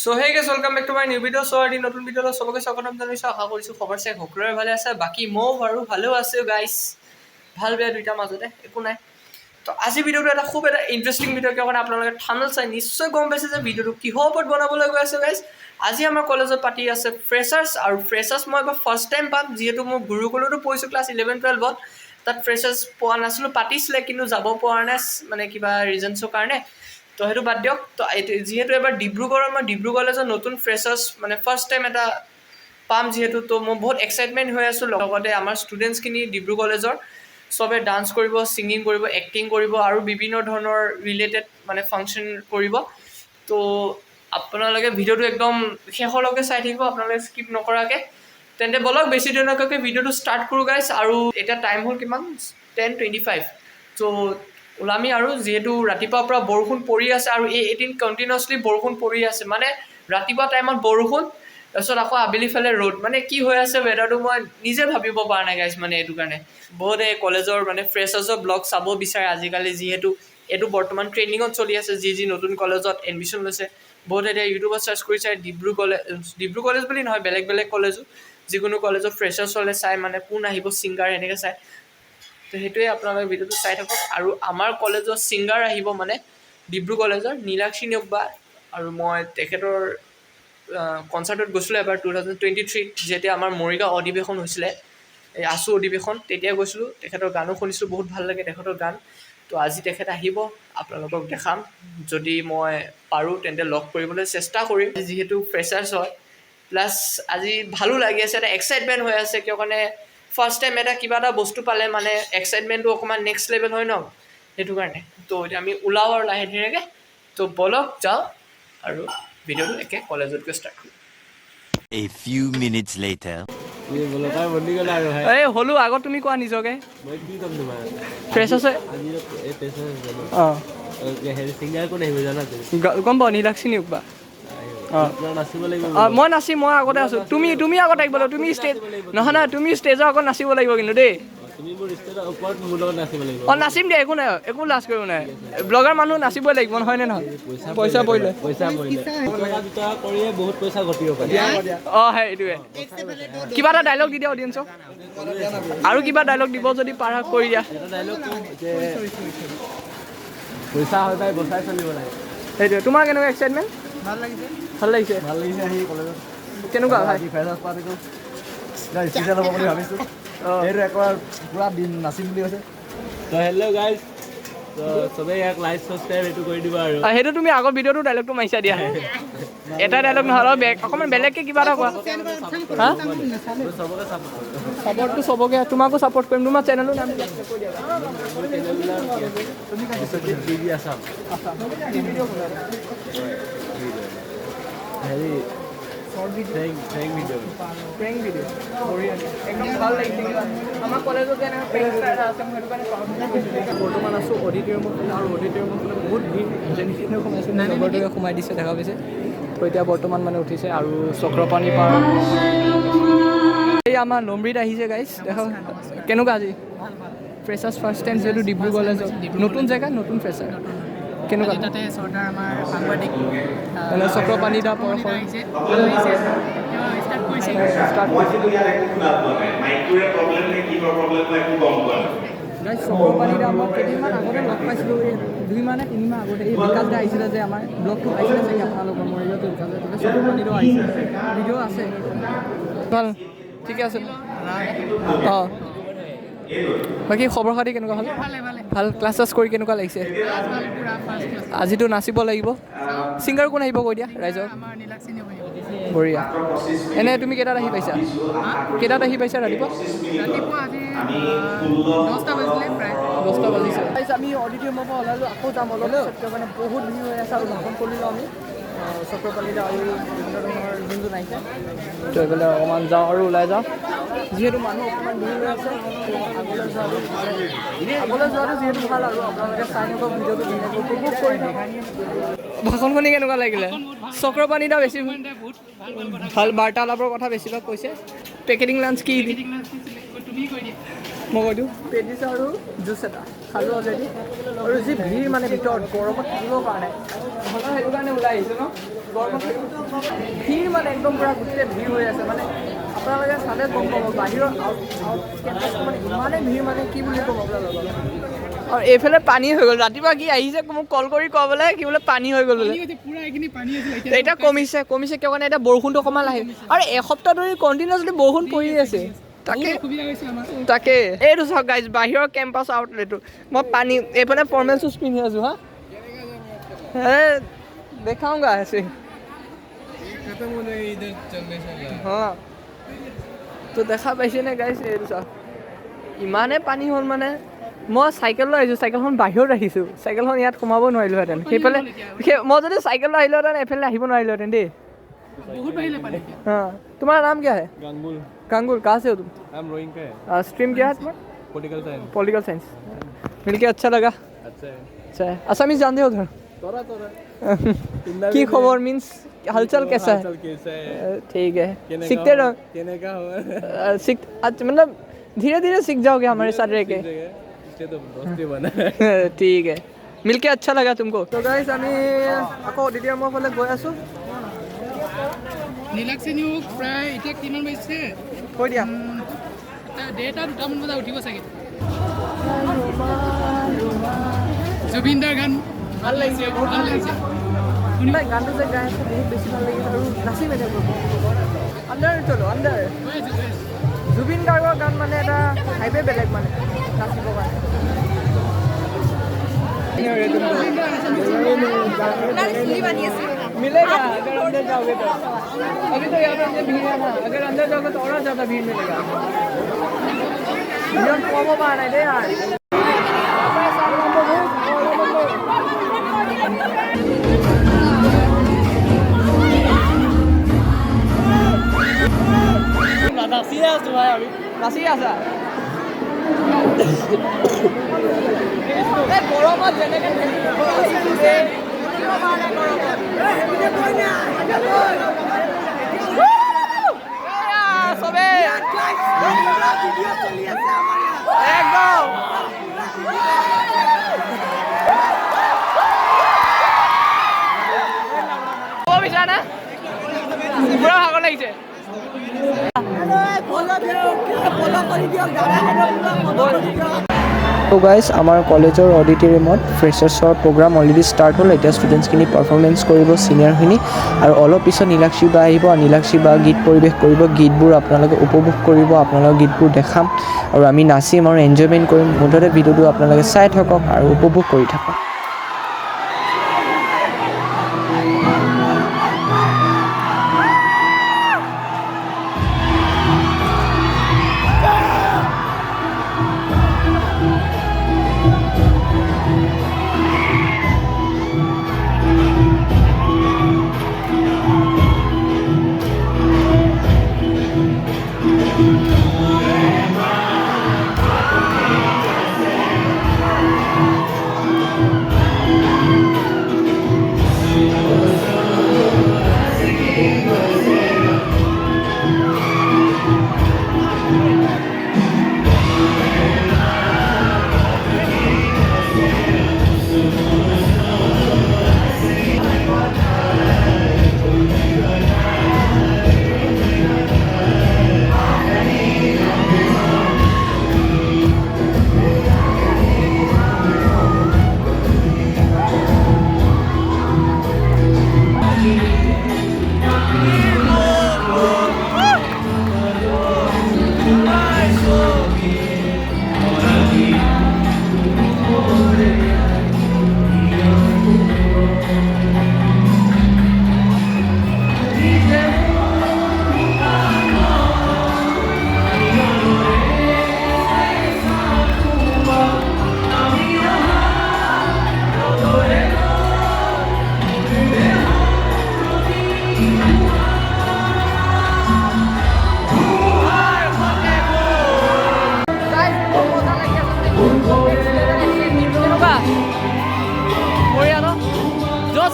So hey guys welcome back to my new video. So আজি নতুন ভিডিওত সবকে স্বাগতম জনাইছো। আশা কৰিছো খবৰ চাই সকলোৰে ভালে আছে। বাকি মই বাৰু ভালেও আছে গাইস, ভাল বেয়া দুইটা মাজতে একো নাই। তো আজি ভিডিওটো এটা খুব এটা ইন্টাৰেষ্টিং ভিডিও, কাৰণ আপোনালোকে থাম্বনেল চাই নিশ্চয় গম পাইছে যে ভিডিওটো কিহৰ ওপৰত বনাবলৈ গৈ আছে গাইস। আজি আমাৰ কলেজত পাতি আছে ফ্ৰেছাৰ্ছ, আৰু ফ্ৰেছাৰ্ছ মই এবাৰ ফাৰ্ষ্ট টাইম পাম, যিহেতু মই গুৰুকুলতো পঢ়িছোঁ ক্লাছ 11-12ত। তাত ফ্ৰেছাৰ্ছ পোৱা নাছিলোঁ, পাতিছিলে কিন্তু যাব পৰা নাই মানে কিবা ৰিজনছৰ কাৰণে। তো সেইটো বাদ দিয়ক। তো যিহেতু এবাৰ ডিব্ৰুগড়ৰ মই ডিব্ৰু কলেজৰ নতুন ফ্ৰেছাৰ্ছ মানে ফাৰ্ষ্ট টাইম এটা পাম যিহেতু, তো মই বহুত এক্সাইটমেণ্ট হৈ আছোঁ। লগতে আমাৰ ষ্টুডেণ্টছখিনি ডিব্ৰু কলেজৰ চবে ডান্স কৰিব, ছিংগিং কৰিব, এক্টিং কৰিব আৰু বিভিন্ন ধৰণৰ ৰিলেটেড মানে ফাংচন কৰিব। তো আপোনালোকে ভিডিঅ'টো একদম শেষলৈকে চাই থাকিব, আপোনালোকে স্কিপ নকৰাকৈ। তেন্তে বলক বেছি দেৰি নকৰাকৈ ভিডিঅ'টো ষ্টাৰ্ট কৰোঁ গাইছ। আৰু এতিয়া টাইম হ'ল কিমান, 10:25। তো ওলামি, আৰু যিহেতু ৰাতিপুৱাৰ পৰা বৰষুণ পৰি আছে আৰু এই এদিন কণ্টিনিউৱাছলি বৰষুণ পৰি আছে, মানে ৰাতিপুৱা টাইমত বৰষুণ, তাৰপিছত আকৌ আবেলি ফালে ৰ'দ, মানে কি হৈ আছে ৱেডাৰটো মই নিজে ভাবিব পৰা নাই গাইছ। মানে এইটো কাৰণে বহুতে কলেজৰ মানে ফ্ৰেছাৰ্ছৰ ব্লগ চাব বিচাৰে আজিকালি, যিহেতু এইটো বৰ্তমান ট্ৰেইনিঙত চলি আছে। যি নতুন কলেজত এডমিশ্যন লৈছে, বহুতে এতিয়া ইউটিউবত চাৰ্চ কৰি চাই ডিব্ৰু কলেজ বুলি নহয়, বেলেগ বেলেগ কলেজো, যিকোনো কলেজত ফ্ৰেছাৰ্ছ হ'লে চাই, মানে কোন আহিব ছিংগাৰ এনেকৈ চায়। তো সেইটোৱে আপোনালোকে ভিডিঅ'টো চাই থাকক। আৰু আমাৰ কলেজৰ ছিংগাৰ আহিব মানে ডিব্ৰু কলেজৰ নীলাক্ষী নেওগ বা, আৰু মই তেখেতৰ কনচাৰ্টত গৈছিলোঁ এবাৰ 2023, যেতিয়া আমাৰ মৰিগাঁও অধিৱেশন হৈছিলে, এই আছু অধিৱেশন, তেতিয়া গৈছিলোঁ। তেখেতৰ গানো শুনিছিলোঁ, বহুত ভাল লাগে তেখেতৰ গান। তো আজি তেখেত আহিব, আপোনালোকক দেখাম। যদি মই পাৰোঁ তেন্তে লগ কৰিবলৈ চেষ্টা কৰিম, যিহেতু ফ্ৰেছাৰ্ছ হয়। প্লাছ আজি ভালো লাগি আছে, এটা এক্সাইটমেণ্ট হৈ আছে, কিয় কাৰণে ফাৰ্ষ্ট টাইম এটা কিবা এটা বস্তু পালে মানে এক্সাইটমেণ্টটো অকণমান নেক্সট লেভেল হয় ন, সেইটো কাৰণে। তো এতিয়া আমি ওলাওঁ আৰু লাহে ধীৰেকৈ। তো বলক যাওঁ আৰু ভিডিঅ'টো একে কলেজত গৈ ষ্টাৰ্ট কৰোঁ। A few minutes later. এই হ'লো আগত তুমি কোৱা নিজকে। ফ্ৰেছাৰ্ছ অঁ গম পাওঁ, নীলাক্ষী নেওগ বা। মই নাচিম, মই আগতে আছোঁ। তুমি আগত আহিব লাগিব, তুমি ষ্টেজ নহয় নহয়, তুমি ষ্টেজৰ আগত নাচিব লাগিব কিন্তু দেই। অঁ নাচিম দিয়া, একো নাই, একো লাজ কৰিব নাই। ব্লগাৰ মানুহ নাচিবই লাগিব, নহয়নে নহয়? পইচা পৰিলে অঁ সেইটোৱে। কিবা এটা ডাইলগ দি দিয়া অডিয়েঞ্চক, আৰু কিবা ডাইলগ দিব যদি পাৰা কৰি দিয়া। পইচা হয় তাই বচাই চলিব লাগে। সেইটোৱে। তোমাৰ কেনেকুৱা এক্সাইটমেণ্ট? ভাল লাগিছে, ভাল লাগিছে, ভাল লাগিছে আহি কলেজত। কেনেকুৱা ভাই? ফ্ৰেছাৰ্ছ পাৰ্টিটো স্পেচিয়েল হ'ব বুলি ভাবিছোঁ। সেইটো একবাৰ পূৰা দিন নাচিম বুলি কৈছে। তো হেল্ল' গাইজ, তো চবেই ইয়াক লাইক ছাবস্ক্ৰাইব এইটো কৰি দিব। আৰু সেইটো তুমি আগৰ ভিডিঅ'টো ডাইলগটো মাৰিছা দিয়া। এটা ডাইলগ নহয়, অলপ অকণমান বেলেগকৈ কিবা এটা কোৱা। হা চবকে ছাপৰ্টটো চবকে, তোমাকো ছাপৰ্ট কৰিম। তোমাৰ চেনেলৰ নাম হেৰি ফ্ৰেংক ভিডিঅ'। প্ৰেংক ভিডিঅ' একদম ভাল লাগিছে। আমাৰ কলেজত এনেকৈ প্ৰেংক ষ্টাৰ এটা আছে, মই সেইটো কাৰণে বৰ্তমান আছোঁ অডিটৰিয়ামত, আৰু অডিটৰিয়ামত মানে বহুত ভিৰ, যেনেকৈ সোমাইছোঁ লগৰটোৱে সোমাই দিছে দেখা পাইছে। তো এতিয়া বৰ্তমান মানে উঠিছে, আৰু চক্ৰপাণী পাৰ্ক, এই আমাৰ লমৰিত আহিছে গাইজ। দেখা কেনেকুৱা আজি ফ্ৰেছাৰ্ছ ফাৰ্ষ্ট টাইম, যিহেতু ডিব্ৰু কলেজত নতুন জেগা, নতুন ফ্ৰেছাৰ কেনেকুৱা? তাতে চৰ্দাৰ আমাৰ সাংবাদিক মানে চক্ৰপাণী দা পৰশৰ ষ্টাৰ্ট কৰিছে। চক্ৰপাণী দা মই কেইদিনমান আগতে লগ পাইছিলোঁ, এই 2 মাহ নে 3 মাহ আগতে। এই বিকাশ দা আহিছিলে যে, আমাৰ ব্লগটো পাইছিলে চাগে আপোনালোকৰ, মৰিগাঁৱত বিকাশ দা। চক্ৰপাণী দাও আহিছে, ভিডিঅ' আছে। ভাল, ঠিকে আছে। অঁ বাকী খবৰ খাতি কেনেকুৱা? ভাল ভাল। ক্লাছ চাছ কৰি কেনেকুৱা লাগিছে? আজিতো নাচিব লাগিব। ছিংগাৰ কোন আহিব কৈ দিয়া ৰাইজক। বঢ়িয়া। এনে তুমি কেইটাত আহি পাইছা? কেইটাত আহি পাইছা ৰাতিপুৱা? আজি 10টা বাজিলে, প্ৰায় 10টা বাজিছে। আমি অডিটৰিয়ামৰ পৰা ওলালোঁ, আকৌ যাম অলপ পিছতকৈ, মানে বহুত ভিৰ হৈ আছে। আৰু ভাষণ কৰিলোঁ আমি চক্ৰপাণী দা আৰু বিভিন্ন ধৰণৰ যোনটো নাহিছে। তো এইফালে অকণমান যাওঁ আৰু ওলাই যাওঁ, যিহেতু মানুহ অকণমান ভিৰ হৈ আছে। আগলৈ যোৱাটো যিহেতু ভাল, আৰু আপোনালোকে চাই থাকক ভিডিঅ'টো, ধুনীয়াকৈ উপভোগ কৰি থাকক। ভাষণ শুনি কেনেকুৱা লাগিলে? চক্ৰপাণী দা বেছি ভাল বাৰ্তালাপৰ কথা বেছিভাগ কৈছে। পেকেটিং লাঞ্চ কি? মই কৈ দিওঁ, পেটিছ আৰু জুচ এটা। খালোঁ অলৰেডি আৰু যি ভিৰ মানে ভিতৰত গৰমত থাকিব পৰা নাই নহ'লে সেইটো কাৰণে ওলাই আহিছোঁ ন গৰমত ভিৰ মানে একদম পূৰা গোটেই ভিৰ হৈ আছে মানে আপোনালোকে চালে গম পাব বাহিৰৰ কেম্পাছটো মানে ইমানেই ভিৰ মানে কি বুলি ক'ম আপোনালোকক আৰু এইফালে পানী হৈ গ'ল ৰাতিপুৱা কি আহিছে মোক কল কৰি ক'বলৈ কি বোলে পানী হৈ গ'ল বোলে এতিয়া কমিছে কিয় কাৰণে এতিয়া বৰষুণটো অকণমান আহে আৰু এসপ্তাহ ধৰি কণ্টিনিউৱাছলি বৰষুণ পৰি আছে তাকে এইটো চাওক গাইজ বাহিৰৰ কেম্পাছ আউটলেটটো মই পানী এইফালে ফৰ্মেল শ্বুজ পিন্ধি আছোঁ হা দেখাওঁগা আছে हाँ তো দেখা পাইছেনে গাইছ এইটো চাওক ইমানে পানী হ'ল মানে মই চাইকেল লৈ আহিছোঁ চাইকেলখন বাহিৰত ৰাখিছোঁ চাইকেলখন ইয়াত সোমাব নোৱাৰিলোহেঁতেন সেইফালে মই যদি চাইকেল লৈ আহিলোহেঁতেন এইফালে আহিব নোৱাৰিলোহেঁতেন দেই हाँ तुम्हारा नाम क्या है गांगुल कहाँ से हो तुम स्ट्रीम क्या है तुम्हारा पॉलिटिकल साइंस मिलके अच्छा लगा अच्छा है असमीज जानते हो उधर की खबर मीन्स हलचल कैसा है ठीक है सीखते रहो मतलब धीरे धीरे सीख जाओगे हमारे साथ रह के ठीक है मिलके अच्छा लगा तुमको तो गाइस আমি আকৌ অডিটৰিয়ামৰ মই ফালে গৈ আছোঁ নীলাক্ষী নিয়োগ প্ৰায় এতিয়া কিমান বাজিছে কৈ দিয়া ডেৰটা দুটামান বজাত উঠিব চাগে জুবিনদাৰ গান ভাল লাগিছে বহুত ভাল লাগিছে শুনিবাই গানটো যে গাই আছে বহুত বেছি ভাল লাগিছে আৰু নাচিম এতিয়া আণ্ডাৰ চলো আণ্ডাৰ জুবিন গাৰ্গৰ গান মানে এটা হাইৱে বেলেগ মানে নাচিবৰ কাৰণে मिलेगा अगर अंदर जाओगे तो अभी तो यहाँ पे अंदर भीड़ है ना अगर अंदर जाओगे तो और ज़्यादा भीड़ मिलेगा भीड़ कम हो पा रहा है यार নাচি আছা গৰমত যেনেকে চবে একদম ক'ব বিচাৰা না পুৰা ভাগৰ লাগিছে তো গাইজ আমাৰ কলেজৰ অডিটৰিয়ামত ফ্ৰেচাৰ্ছৰ প্ৰগ্ৰাম অলৰেডি ষ্টাৰ্ট হ'ল এতিয়া ষ্টুডেণ্টছখিনি পাৰফৰ্মেঞ্চ কৰিব ছিনিয়ৰখিনি আৰু অলপ পিছত নীলাক্ষী বা আহিব আৰু নীলাক্ষী বা গীত পৰিৱেশ কৰিব গীতবোৰ আপোনালোকে উপভোগ কৰিব আপোনালোকৰ গীতবোৰ দেখাম আৰু আমি নাচিম আৰু এনজয়মেণ্ট কৰিম মুঠতে ভিডিঅ'টো আপোনালোকে চাই থাকক আৰু উপভোগ কৰি থাকক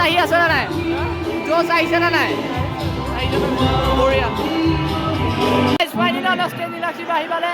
আহি আছে না নাই জোচ আহিছে না নাই বঢ়িয়া ফাইনেল নীলাক্ষী আহি পালে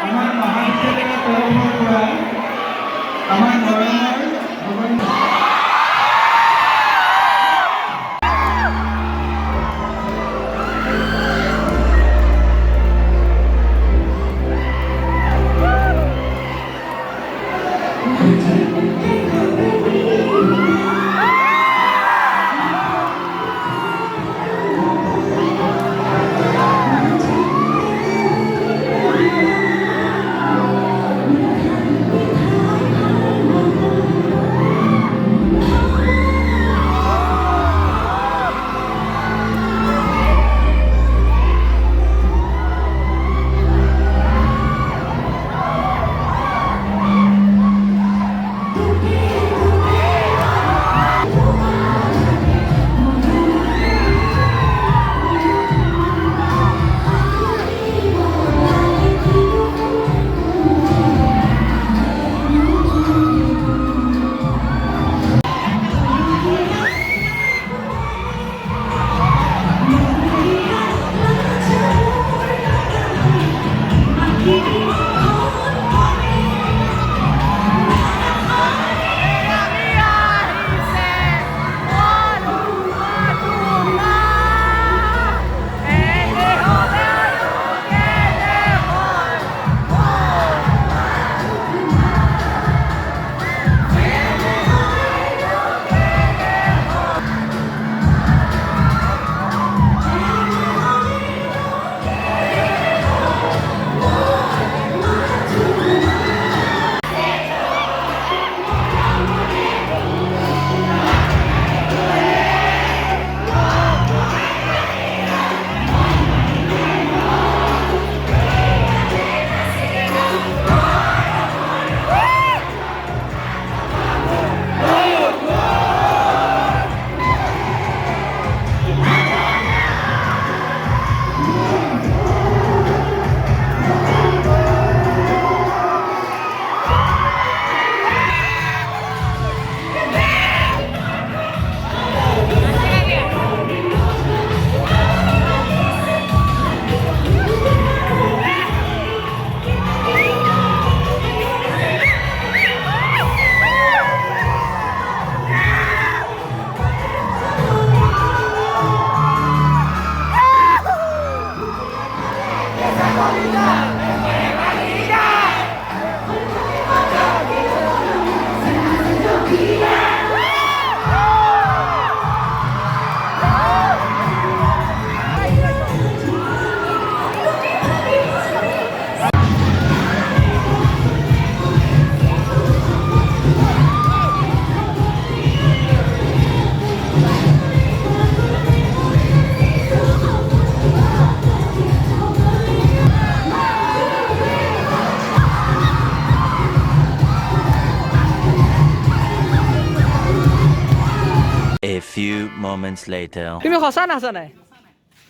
A few moments later. তুমি সঁচা নাচা নাই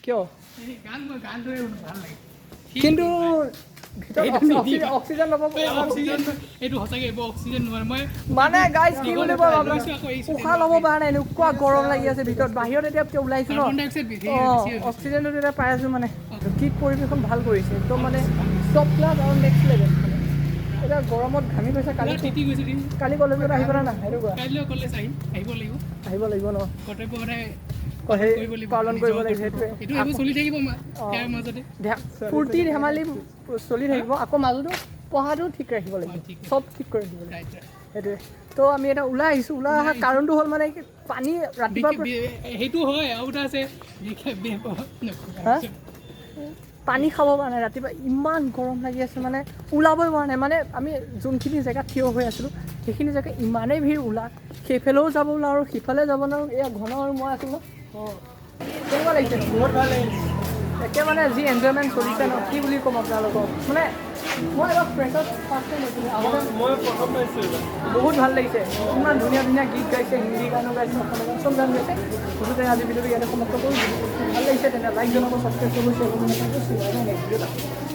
কিয় গান মই গান ধৰি ভাল লাগে কিন্তু এইটো নিদিয়ে। অক্সিজেন ল'ব অক্সিজেন এইটো সঁচাকৈ এইবোৰ অক্সিজেন নোৱাৰে মই মানে গাইজ কি বুলি কয় লৈছোঁ আকৌ এই উশাহ ল'ব পৰা নাই এনেকুৱা গৰম লাগি আছে ভিতৰত বাহিৰত এতিয়া ওলাইছো ন কাৰ্বন ডাই অক্সাইড বেছি অক্সিজেনটো এতিয়া পাই আছো মানে গীত পৰিৱেশন ভাল কৰিছে একদম মানে টপ ক্লাছ আৰু নেক্সট লেভেল এতিয়া গৰমত ঘামি গৈছে কালি তিতি গৈছে দিন কালি কলেজত আহিব না সেনেকুৱা কাইলৈ কলেজ আহিব লাগিব আহিব লাগিব ন কৰ্তব্য সদায় সেই কৰিব লাগিব পালন কৰিব লাগিব সেইটোৱে এইটো এইবোৰ চলি থাকিব ইয়াৰ মাজতে ফূৰ্তি ধেমালি চলি থাকিব আকৌ মাজতো পঢ়াটো ঠিক ৰাখিব লাগিব চব ঠিক কৰি দিব লাগিব ৰাইট ৰাইট সেইটোৱে তো আমি এটা ওলাই আহিছোঁ ওলাই অহা কাৰণটো হ'ল মানে কি পানী ৰাতিপুৱা সেইটো হয় আৰু এটা আছে হা? পানী খাব পৰা নাই ৰাতিপুৱা ইমান গৰম লাগি আছে মানে ওলাবই পৰা নাই মানে আমি যোনখিনি জেগাত থিয় হৈ আছিলোঁ সেইখিনি জেগা ইমানেই ভিৰ সেইফালেও যাব ওলাওঁ আৰু সিফালে যাব নোৱাৰোঁ এয়া ঘন আৰু মই আছোঁ ন কেনেকুৱা লাগিছে বহুত ভাল লাগিছে একে মানে যি এনজয়মেণ্ট চলিছে ন কি বুলি ক'ম আপোনালোকক মানে মই এবাৰ ফ্ৰেণ্ডত ফাৰ্ষ্ট টাইম হৈছিলোঁ আগতে মই প্ৰথম পাইছোঁ বহুত ভাল লাগিছে ইমান ধুনীয়া ধুনীয়া গীত গাইছে হিন্দী গানো গাইছে অসমীয়া গান চব গান গাইছে মুঠতে আজি ভিডিঅ'টো ইয়াতে সমাপ্ত কৰোঁ ভাল লাগিছে তেনে লাইক জনাব ছাবস্ক্ৰাইব কৰিব